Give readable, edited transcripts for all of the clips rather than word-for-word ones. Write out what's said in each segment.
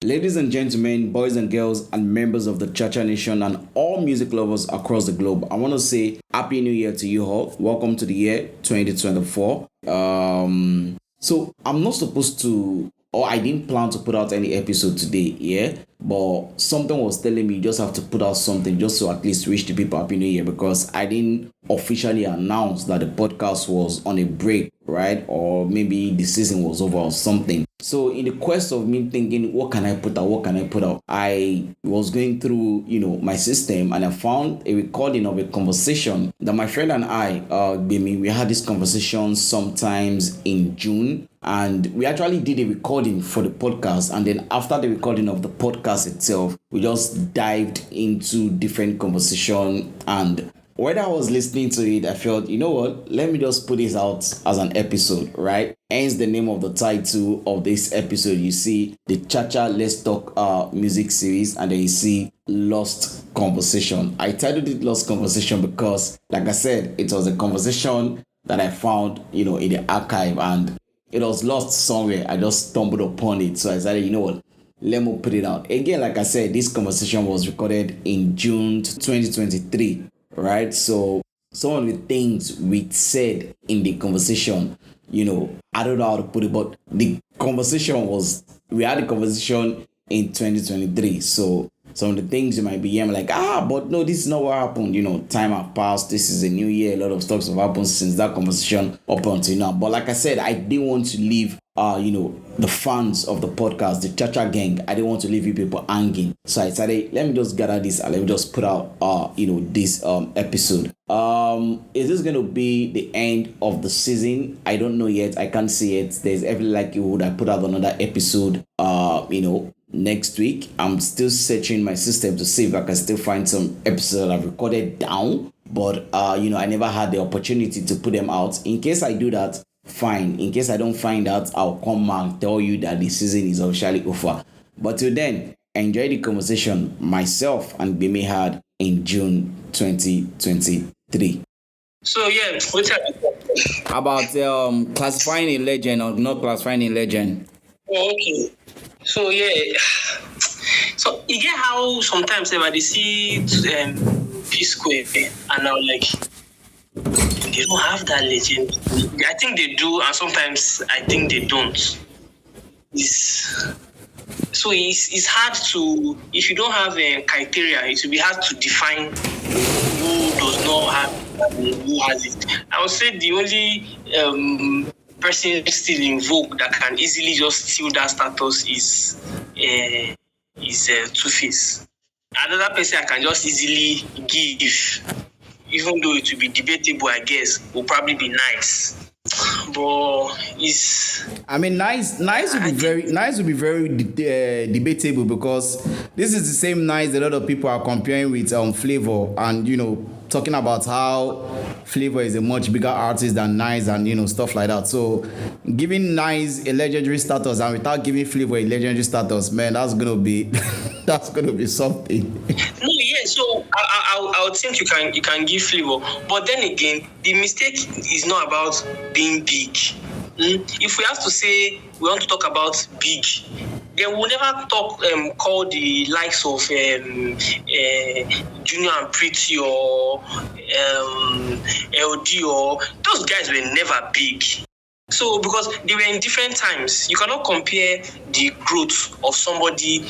Ladies and gentlemen, boys and girls, and members of the Chacha Nation and all music lovers across the globe, I want to say Happy New Year to you all. Welcome to the year 2024. So I'm not supposed to, or I didn't plan to put out any episode today, yeah. But something was telling me you just have to put out something just to at least wish the people Happy New Year because I didn't officially announce that the podcast was on a break, right? Or maybe the season was over or something. So in the quest of me thinking, what can I put out? What can I put out? I was going through, my system and I found a recording of a conversation that my friend and I, Gbemi, we had this conversation sometimes in June. And we actually did a recording for the podcast. And then after the recording of the podcast itself, we just dived into different conversation. And when I was listening to it, I felt, you know what, let me just put this out as an episode, right? Hence the name of the title of this episode. You see the Chacha Let's Talk music series, and then you see Lost Conversation. I titled it Lost Conversation because, like I said, it was a conversation that I found, in the archive, and it was lost somewhere. I just stumbled upon it. So I decided, you know what, let me put it out. Again, like I said, this conversation was recorded in June 2023, right? So some of the things we said in the conversation, I don't know how to put it, but we had a conversation in 2023. So some of the things you might be hearing like, but no, this is not what happened. Time have passed. This is a new year. A lot of stuff have happened since that conversation up until now. But like I said, I didn't want to leave, the fans of the podcast, the Chacha gang. I didn't want to leave you people hanging. So I decided, let me just gather this and let me just put out, this episode. Is this going to be the end of the season? I don't know yet. I can't see it. There's every likelihood I put out another episode, next week. I'm still searching my system to see if I can still find some episodes I've recorded down, but I never had the opportunity to put them out. In case I do that, fine. In case I don't find out, I'll come and tell you that the season is officially over. But till then, enjoy the conversation myself and Gbemi had in June 2023. So yeah, about classifying a legend or not classifying a legend. Oh, okay. So yeah, so you get how sometimes they see P Square and now like they don't have that legend. I think they do, and sometimes I think they don't. It's hard to, if you don't have a criteria, it will be hard to define who does not have and who has it. I would say the only person still in vogue that can easily just steal that status is Two-Face. Another person I can just easily give, even though it will be debatable, I guess, will probably be Nice. But nice would be very debatable because this is the same Nice a lot of people are comparing with Flavor and talking about how Flavor is a much bigger artist than Nice and stuff like that. So giving Nice a legendary status and without giving Flavor a legendary status, man, that's gonna be something. No, yeah. So I would think you can give Flavor, but then again, the mistake is not about being big. If we have to say we want to talk about big, then we'll never call the likes of Junior and Pretty or LD or those guys were never big. So because they were in different times, you cannot compare the growth of somebody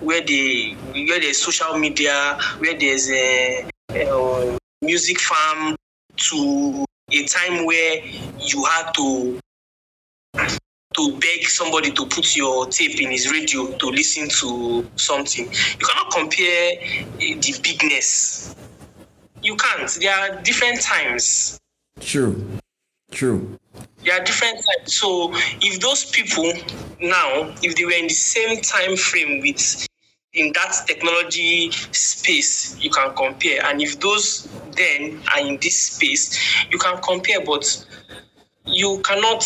where there's social media, where there's a music farm, to a time where you had to beg somebody to put your tape in his radio to listen to something. You cannot compare the bigness. You can't. There are different times. True. There are different types. So if those people now, if they were in the same time frame in that technology space, you can compare. And if those then are in this space, you can compare. But you cannot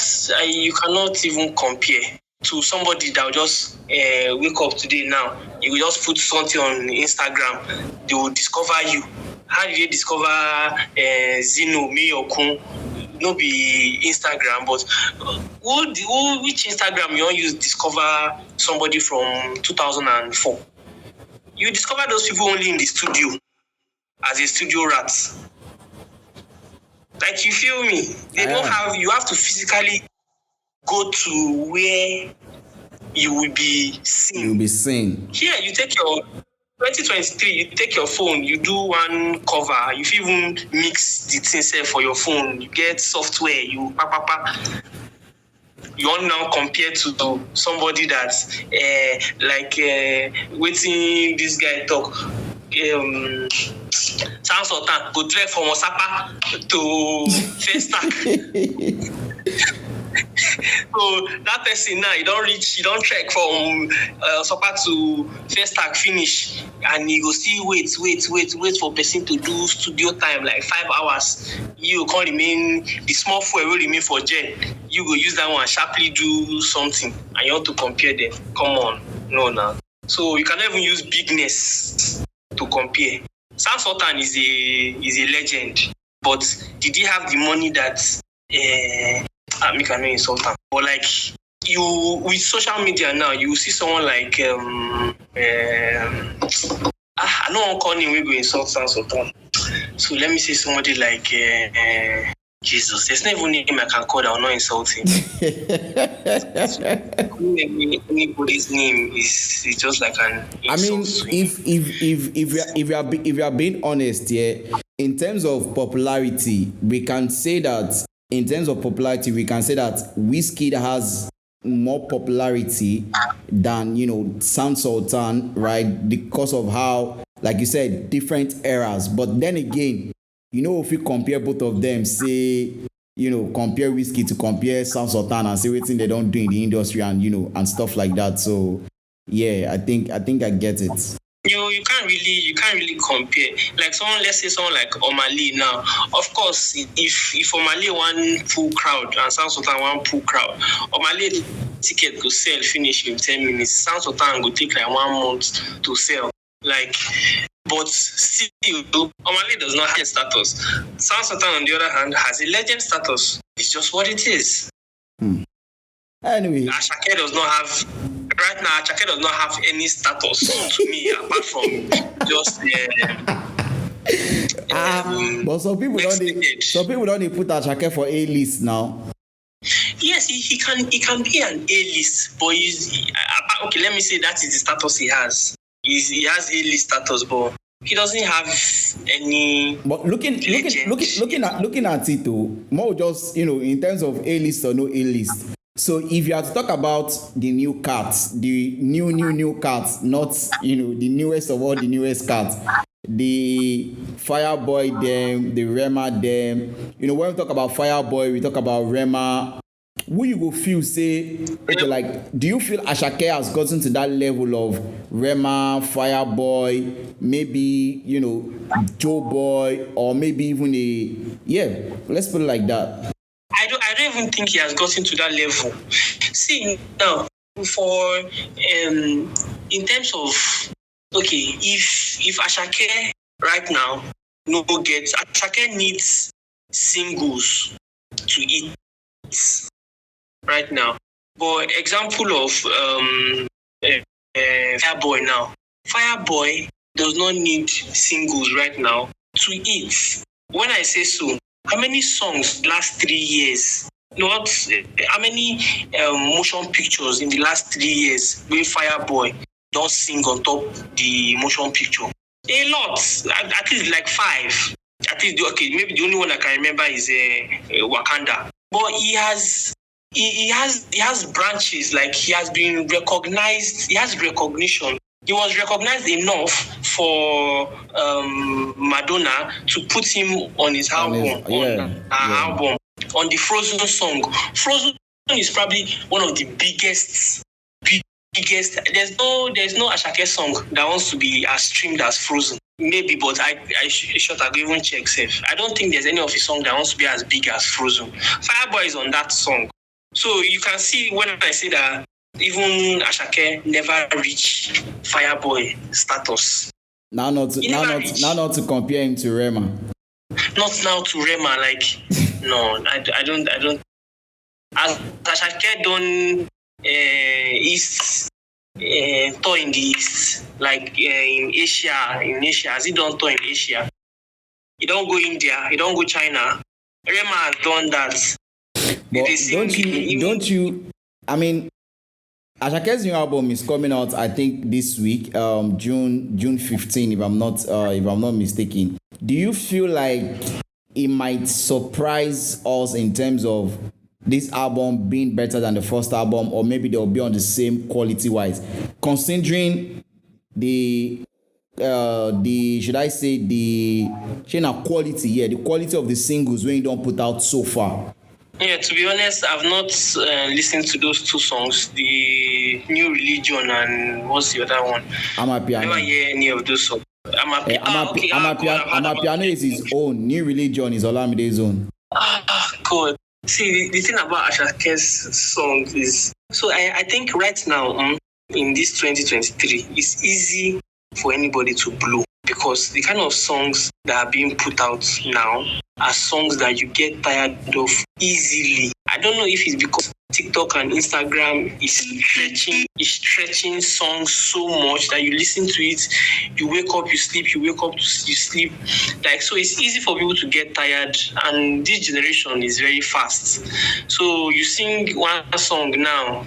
even compare to somebody that will just wake up today now. You will just put something on Instagram. They will discover you. How did they discover Zeno, Miyokun? no be Instagram, but which Instagram you want use discover somebody from 2004? You discover those people only in the studio as a studio rat. Like, you feel me? They don't have. You have to physically go to where you will be seen. You'll be seen. Here, you take your 2023, you take your phone, you do one cover, you even mix the thing for your phone, you get software, you you want now compare to somebody that's waiting this guy talk. Sound Sultan go trek from Osapa to Festac. So that person now, you don't trek from Osapa to Festac finish, and you go still wait for person to do studio time like 5 hours. You can't remain, the small fuel will remain for gen. You go use that one sharply do something, and you want to compare them. Come on, no. So you cannot even use bigness to compare. Sam Sultan is a legend, but did he have the money that I cannot insult him? But like, you with social media now, you see someone like I don't want to call him, we go insult Sam Sultan. So let me say somebody like Jesus. There's not even a name I can call that will not insult him. Anybody's name is just like an insult. I mean, if you are being honest, in terms of popularity, we can say that Wizkid has more popularity than Sound Sultan, right? Because of how, like you said, different eras. But then again, if you compare both of them, say, compare Wizkid to compare Sound Sultan and see what they don't do in the industry and stuff like that. So yeah, I think I get it. You can't really compare. Like let's say someone like Omali now. Of course, if Omali one full crowd and Sound Sultan one full crowd, Omali ticket go sell finish in 10 minutes. Sound Sultan go take like 1 month to sell. Like, but still, Omali does not have status. Sound Sultan, on the other hand, has a legend status. It's just what it is. Anyway, Ashake does not have. Right now, Ashake does not have any status to me apart from just. But some people don't put Ashake for A list now. Yes, he can be an A list, but okay. Let me say that is the status he has. He has A list status, but he doesn't have any. But looking at it too, more just in terms of A list or no A list. So if you have to talk about the new cats, the new cats, not the newest of all the newest cats, the Fireboy them, the Rema them. When we talk about Fireboy, we talk about Rema. Who you go feel say, okay, like, do you feel Ashake has gotten to that level of Rema, Fireboy, maybe Joe Boy, or maybe even let's put it like that. I don't even think he has gotten to that level. See now, for in terms of, okay, if Ashake right now Ashake needs singles to eat right now. But example of Fireboy now. Fireboy does not need singles right now to eat. When I say so, how many songs last 3 years? How many motion pictures in the last 3 years where Fireboy don't sing on top the motion picture? A lot, at least like 5. At least, okay, maybe the only one I can remember is Wakanda. But he has branches, like he has been recognized. He has recognition. He was recognized enough for Madonna to put him on his album, album, on the Frozen song. Frozen is probably one of the biggest. There's no Ashake song that wants to be as streamed as Frozen. Maybe, but I go even check safe. I don't think there's any of his song that wants to be as big as Frozen. Fireboy is on that song. So you can see when I say that even Ashake never reached Fireboy status. Now not to compare him to Rema. Not now to Rema, like No, I don't. As Ashake done East tour in the East, like in Asia. In Asia, has he done tour in Asia? He don't go India. He don't go China. Rema has done that. But They sing don't you? I mean, Ashake's new album is coming out, I think, this week, June 15, if I'm not mistaken. Do you feel like it might surprise us in terms of this album being better than the first album, or maybe they'll be on the same quality wise, considering the should I say the chain of quality, the quality of the singles when you don't put out so far? Yeah, to be honest, I've not listened to those two songs, the New Religion and what's the other one? Amapiano. Never hear any of those songs. Amapiano is his own. New Religion is Olamide's own. God. See, the thing about Ashake's songs is, so I think right now, in this 2023, it's easy for anybody to blow, because the kind of songs that are being put out now are songs that you get tired of easily. I don't know if it's because TikTok and Instagram is stretching songs so much that you listen to it, you wake up, you sleep, you wake up, you sleep. Like, so it's easy for people to get tired, and this generation is very fast. So you sing one song now,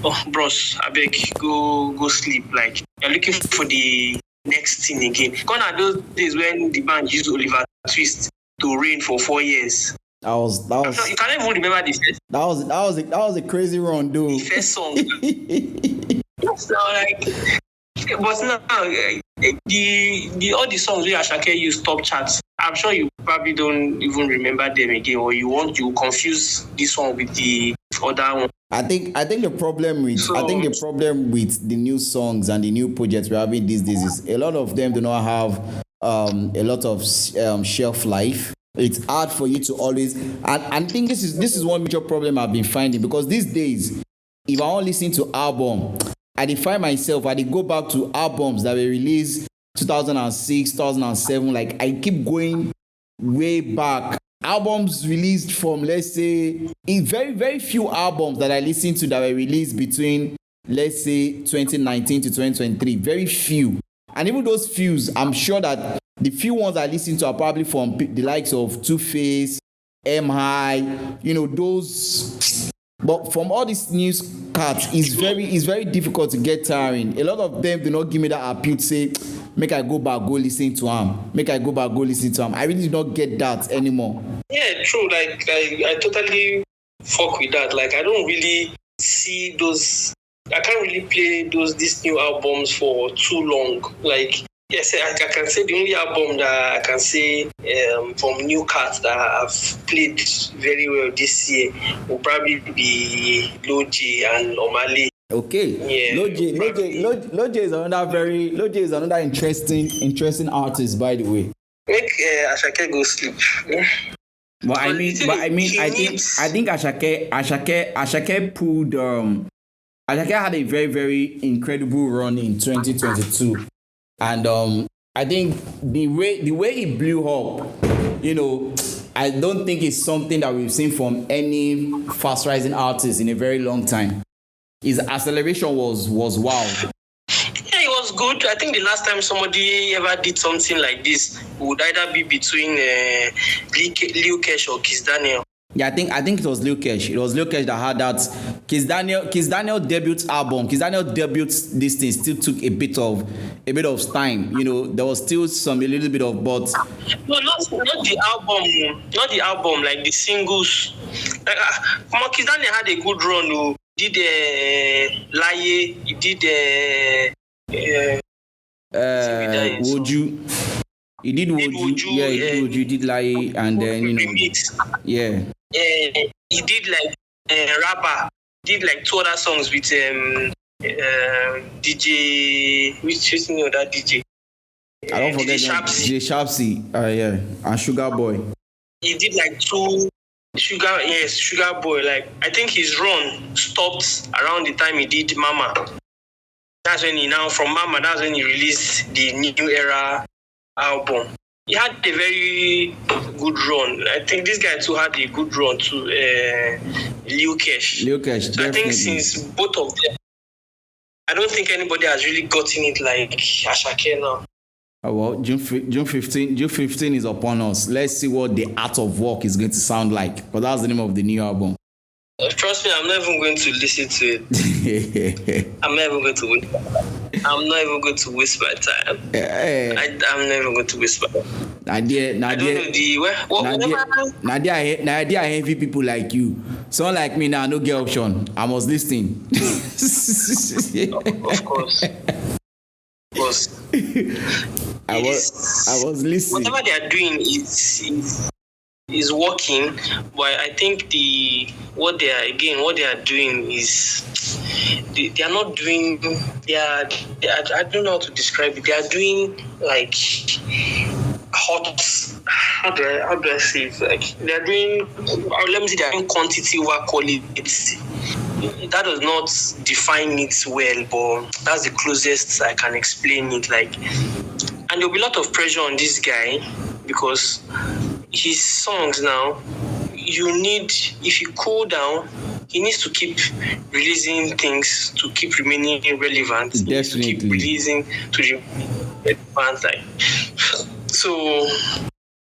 oh bros, I beg, go sleep. Like, you're looking for the next thing again. Gone are those days when the band used Oliver Twist to reign for 4 years. That was you can't even remember the first. That was a crazy run, dude. The first song. So like, but now the all the songs where Ashake used top charts, I'm sure you probably don't even remember them again, or you confuse this one with the other one. I think the problem with the new songs and the new projects we're having these days is a lot of them do not have a lot of shelf life. It's hard for you to always, and I think this is one major problem I've been finding, because these days, if I want to listen to album, I find myself, I go back to albums that were released 2006, 2007. Like, I keep going way back. Albums released from, let's say, in very, very few albums that I listen to that were released between, let's say, 2019 to 2023. Very few. And even those fews, I'm sure that the few ones I listen to are probably from the likes of Two-Face, M-High, those. But from all these news cards, it's very difficult to get tiring. A lot of them do not give me that appeal to say, make I go back, go listen to him. Make I go back, go listen to him. I really do not get that anymore. Yeah, true. Like, I totally fuck with that. Like, I don't really see those. I can't really play these new albums for too long. Like, yes, I can say the only album that I can say from new cats that I've played very well this year will probably be Loji and Omale. Okay. Yeah. Loji is another interesting artist, by the way. Make Ashake go sleep. But I think Ashake pulled Ashake had a very, very incredible run in 2022. And I think the way he blew up, I don't think it's something that we've seen from any fast rising artist in a very long time. His acceleration was wild. Yeah, it was good. I think the last time somebody ever did something like this would either be between Lil Kesh or Kiss Daniel. Yeah, I think it was Lil Kesh. It was Lil Kesh that had that. Kiss Daniel debut album. Kiss Daniel debut this thing still took a bit of time. There was still a little bit of, but no, not the album, like the singles. Like Kiss Daniel had a good run. Who did Laye? He did Would you? He did Woju. Yeah, he did Woju. He did Laye, and then yeah. He did like rapper. Did like 2 other songs with DJ. Which name of that DJ? I don't forget DJ Sharpsy. Yeah, and Sugar Boy. He did like 2 Sugar Boy. Like, I think his run stopped around the time he did Mama. That's when from Mama, that's when he released the New Era album. He had a very good run. I think this guy too had a good run to Lil Kesh. Lil Kesh, So I think definitely. since both of them, I don't think anybody has really gotten it like Ashake now. Oh, well, June 15 is upon us. Let's see what the art of work is going to sound like. But that's the name of the new album. Trust me, I'm not even going to listen to it. I'm not even going to waste my time. I'm not even going to waste my time. Nadia heavy people like you. Someone like me now, no get option. I must listen. Of course. I was listening. Whatever they are doing is working, but I think what they are doing is they are not doing. I don't know how to describe it. They are doing like hot. How do I say it? Like they are doing. Let me say they are doing quantity over quality. That does not define it well, but that's the closest I can explain it. Like, and there'll be a lot of pressure on this guy because his songs now, if you cool down, he needs to keep releasing things to keep remaining relevant. Definitely. He needs to keep releasing to remain relevant. Like, so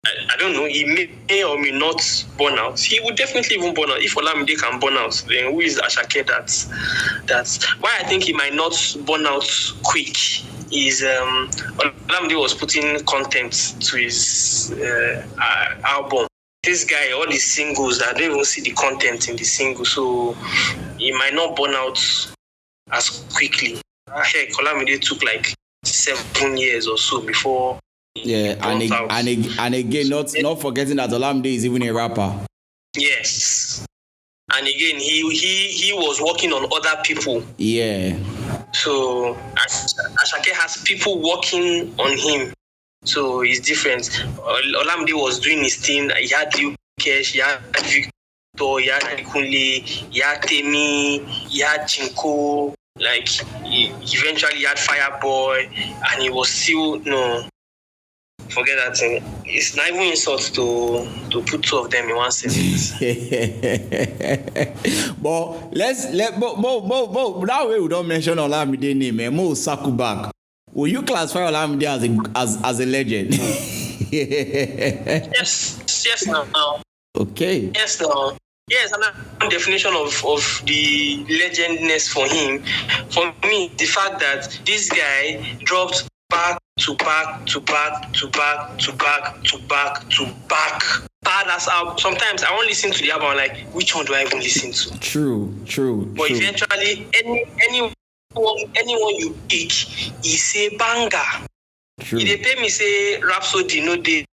I don't know, he may or may not burn out. He would definitely even burn out. If Olamide can burn out, then who is Ashake? That's why I think he might not burn out quick. Is Olamide was putting content to his album. This guy, all these singles, I don't even see the content in the single, so he might not burn out as quickly. Heck, Olamide took like 7 years or so before. Yeah, and again, not forgetting that Olamide is even a rapper. Yes, and again, he was working on other people. Yeah. So Ashake has people working on him, so it's different. Olamide was doing his thing. He had Lil Kesh, he had Victor, he had Adekunle, he had Temi, he had Jinko. Like eventually, he had Fireboy, and he was still forget that thing. It's not even insult to put two of them in one sentence. But that way we don't mention Olamide name. Mo Sakubak. Will you classify Olamide as a legend? Yes, now. Okay. Yes, now. Yes, another definition of the legendness for him. For me, the fact that this guy dropped back to back. That's how sometimes I won't listen to the album. I'm like, which one do I even listen to? True. But eventually, anyone you pick, is a banger. True. If they pay me say Rhapsody, no, they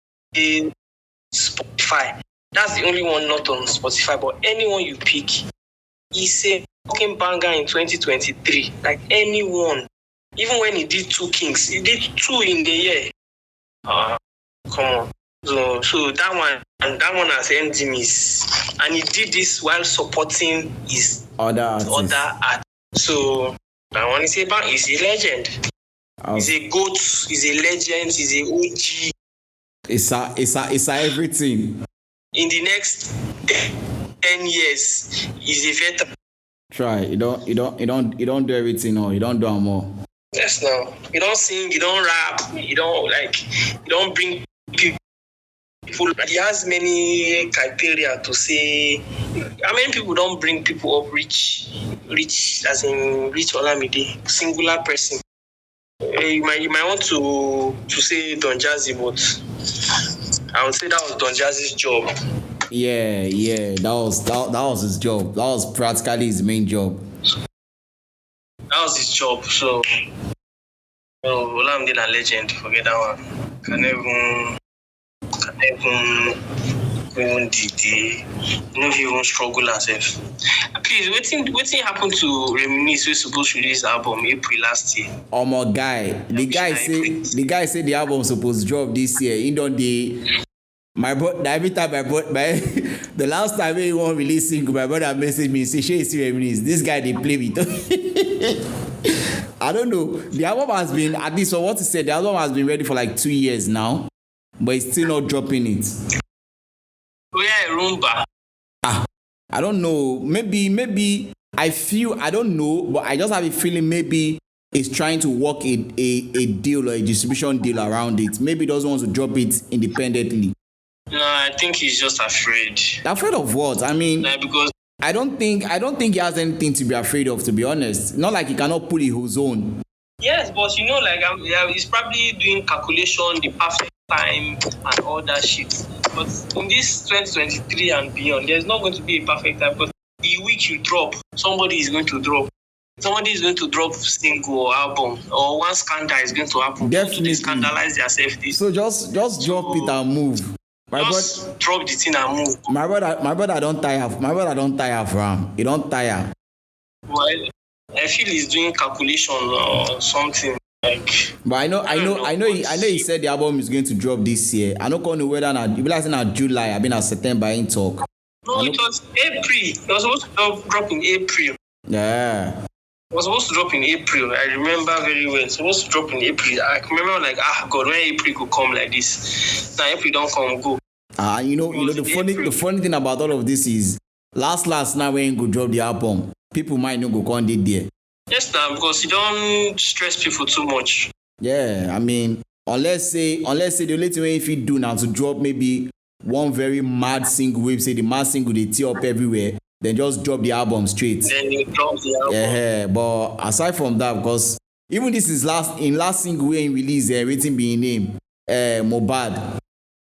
Spotify. That's the only one not on Spotify. But anyone you pick, is a fucking banger in 2023. Like anyone. Even when he did Two Kings, he did 2 in the year. Come on. So that one has enemies, and he did this while supporting his other artists. So that one is a legend. He's a GOAT. He's a legend. He's a OG. It's a everything. In the next 10 years, he's a veteran. Try. You don't do everything, or you don't do more. Yes, no. You don't sing, you don't rap, you don't bring people. He has many criteria to say. How many people don't bring people up rich as in rich Olamide, singular person. You might want to say Don Jazzy, but I would say that was Don Jazzy's job. Yeah, that was his job. That was practically his main job. That was his job. So, Olamide a legend. Forget that one. Can even even struggle herself. Please, wetin happen to Reminisce wey suppose release album April last year? Guy. The guy say the album supposed drop this year. He don't every time the last time he won't release single, my brother messaged me, say, "She is Reminisce." This guy they play with. I don't know. The album has been, at least for what he said, the album has been ready for like 2 years now, but he's still not dropping it. Oh yeah, Roomba. I don't know. Maybe I don't know, but I just have a feeling maybe it's trying to work a deal or a distribution deal around it. Maybe it doesn't want to drop it independently. No, I think he's just afraid. Afraid of what? I mean, Because I don't think he has anything to be afraid of, to be honest. Not like he cannot pull his own. yes, but like yeah, he's probably doing calculation, the perfect time, and all that shit. But in this 2023 and beyond, there's not going to be a perfect time because the week you drop, somebody is going to drop. Somebody is going to drop single or album, or one scandal is going to happen. Definitely. To scandalize themselves. So just drop it and move. Just drop the thing and move. My brother don't tire. My brother don't tire from. He don't tire. Well, I feel he's doing calculation or something. Like, but I know he said the album is going to drop this year. I don't know whether it be like in July, I've been at September in talk. No, it was April. It was supposed to drop in April. Yeah. It was supposed to drop in April. I remember very well. It was supposed to drop in April. I remember like, God, when April could come like this. Now April don't come, go. The funny thing about all of this is last now when you go drop the album, people might not go con did there. Yes, now because you don't stress people too much. Yeah, I mean, unless say the only thing if you do now to drop maybe one very mad single, we say the mad single they tear up everywhere, then just drop the album straight. Then you drop the album. Yeah, but aside from that, because even this is last single way in release, everything being named Mohbad.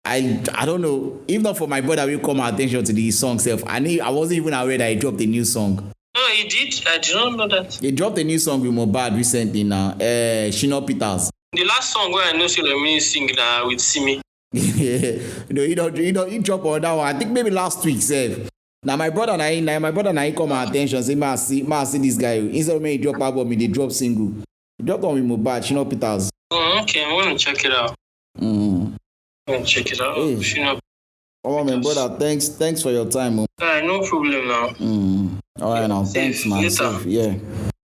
I don't know. If not for my brother, will call my attention to the song self. I wasn't even aware that he dropped a new song. No, he did. I did not know that. He dropped a new song with Mohbad recently now. Shino Peters. The last song where I know me sing with Simi. He dropped on that one. I think maybe last week, self. Now my brother and I call my attention. Say, ma see this guy. Instead of me he drop album, he drop single. He dropped on with Mohbad, Shino Peters. Okay, I'm gonna check it out. Check it out. Hey. Oh my brother, thanks for your time. No problem now. All right now, thanks man. Safe, yeah.